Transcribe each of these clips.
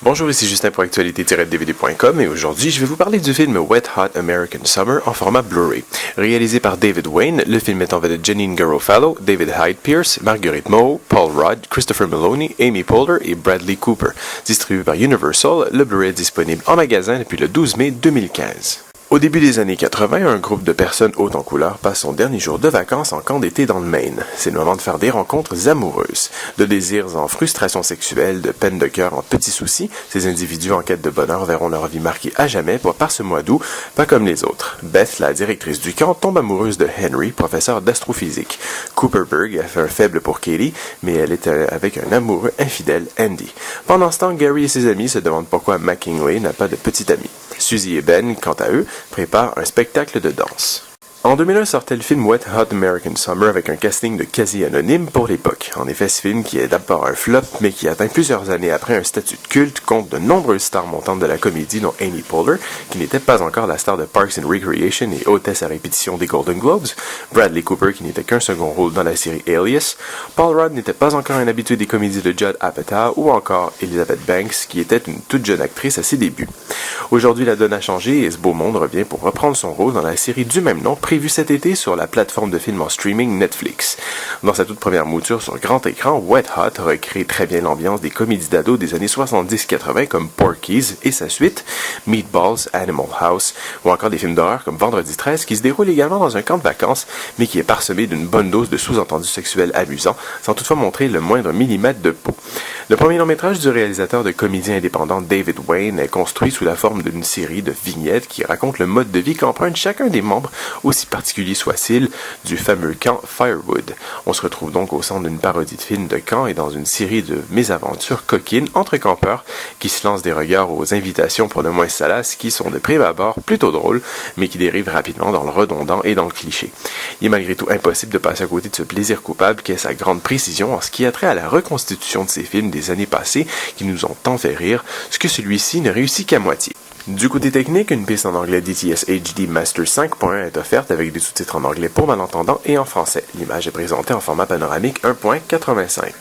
Bonjour, ici Justin pour actualité-dvd.com et aujourd'hui je vais vous parler du film Wet Hot American Summer en format Blu-ray. Réalisé par David Wayne, le film met en vedette Janeane Garofalo, David Hyde Pierce, Marguerite Moe, Paul Rudd, Christopher Meloni, Amy Poehler et Bradley Cooper. Distribué par Universal, le Blu-ray est disponible en magasin depuis le 12 mai 2015. Au début des années 80, un groupe de personnes hautes en couleur passe son dernier jour de vacances en camp d'été dans le Maine. C'est le moment de faire des rencontres amoureuses. De désirs en frustration sexuelle, de peine de cœur en petits soucis, ces individus en quête de bonheur verront leur vie marquée à jamais par ce mois d'août, pas comme les autres. Beth, la directrice du camp, tombe amoureuse de Henry, professeur d'astrophysique. Cooper Berg a fait un faible pour Katie, mais elle est avec un amoureux infidèle, Andy. Pendant ce temps, Gary et ses amis se demandent pourquoi McKinley n'a pas de petit ami. Suzy et Ben, quant à eux, préparent un spectacle de danse. En 2001 sortait le film Wet Hot American Summer avec un casting de quasi-anonyme pour l'époque. En effet, ce film, qui est d'abord un flop, mais qui atteint plusieurs années après un statut de culte, compte de nombreuses stars montantes de la comédie, dont Amy Poehler, qui n'était pas encore la star de Parks and Recreation et hôtesse à répétition des Golden Globes, Bradley Cooper, qui n'était qu'un second rôle dans la série Alias, Paul Rudd n'était pas encore un habitué des comédies de Judd Apatow, ou encore Elizabeth Banks, qui était une toute jeune actrice à ses débuts. Aujourd'hui, la donne a changé et ce beau monde revient pour reprendre son rôle dans la série du même nom, prévue cet été sur la plateforme de films en streaming Netflix. Dans sa toute première mouture sur grand écran, Wet Hot recrée très bien l'ambiance des comédies d'ados des années 70-80 comme Porky's et sa suite, Meatballs, Animal House, ou encore des films d'horreur comme Vendredi 13 qui se déroulent également dans un camp de vacances, mais qui est parsemé d'une bonne dose de sous-entendus sexuels amusants, sans toutefois montrer le moindre millimètre de peau. Le premier long-métrage du réalisateur de comédie indépendant David Wayne est construit sous la forme d'une série de vignettes qui racontent le mode de vie qu'emprunte chacun des membres, aussi particulier soit-il, du fameux camp Firewood. On se retrouve donc au centre d'une parodie de film de camp et dans une série de mésaventures coquines entre campeurs qui se lancent des regards aux invitations pour le moins salaces qui sont de prime abord plutôt drôles, mais qui dérivent rapidement dans le redondant et dans le cliché. Il est malgré tout impossible de passer à côté de ce plaisir coupable qu'est sa grande précision en ce qui a trait à la reconstitution de ces films des années passées qui nous ont tant fait rire, ce que celui-ci ne réussit qu'à moitié. Du côté technique, une piste en anglais DTS HD Master 5.1 est offerte avec des sous-titres en anglais pour malentendants et en français. L'image est présentée en format panoramique 1.85.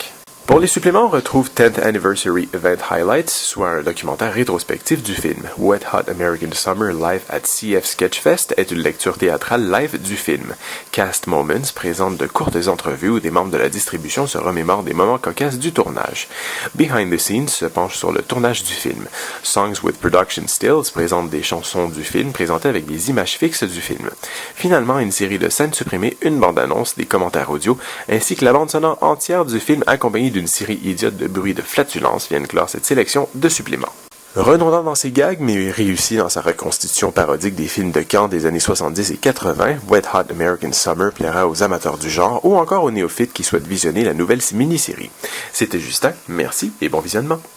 Pour les suppléments, on retrouve 10th Anniversary Event Highlights, soit un documentaire rétrospectif du film. Wet Hot American Summer Live at CF Sketchfest est une lecture théâtrale live du film. Cast Moments présente de courtes entrevues où des membres de la distribution se remémorent des moments cocasses du tournage. Behind the Scenes se penche sur le tournage du film. Songs with Production Stills présente des chansons du film présentées avec des images fixes du film. Finalement, une série de scènes supprimées, une bande-annonce, des commentaires audio, ainsi que la bande sonore entière du film accompagnée d'une série idiote de bruits de flatulence viennent clore cette sélection de suppléments. Redondant dans ses gags, mais réussi dans sa reconstitution parodique des films de camp des années 70 et 80, Wet Hot American Summer plaira aux amateurs du genre ou encore aux néophytes qui souhaitent visionner la nouvelle mini-série. C'était Justin, merci et bon visionnement.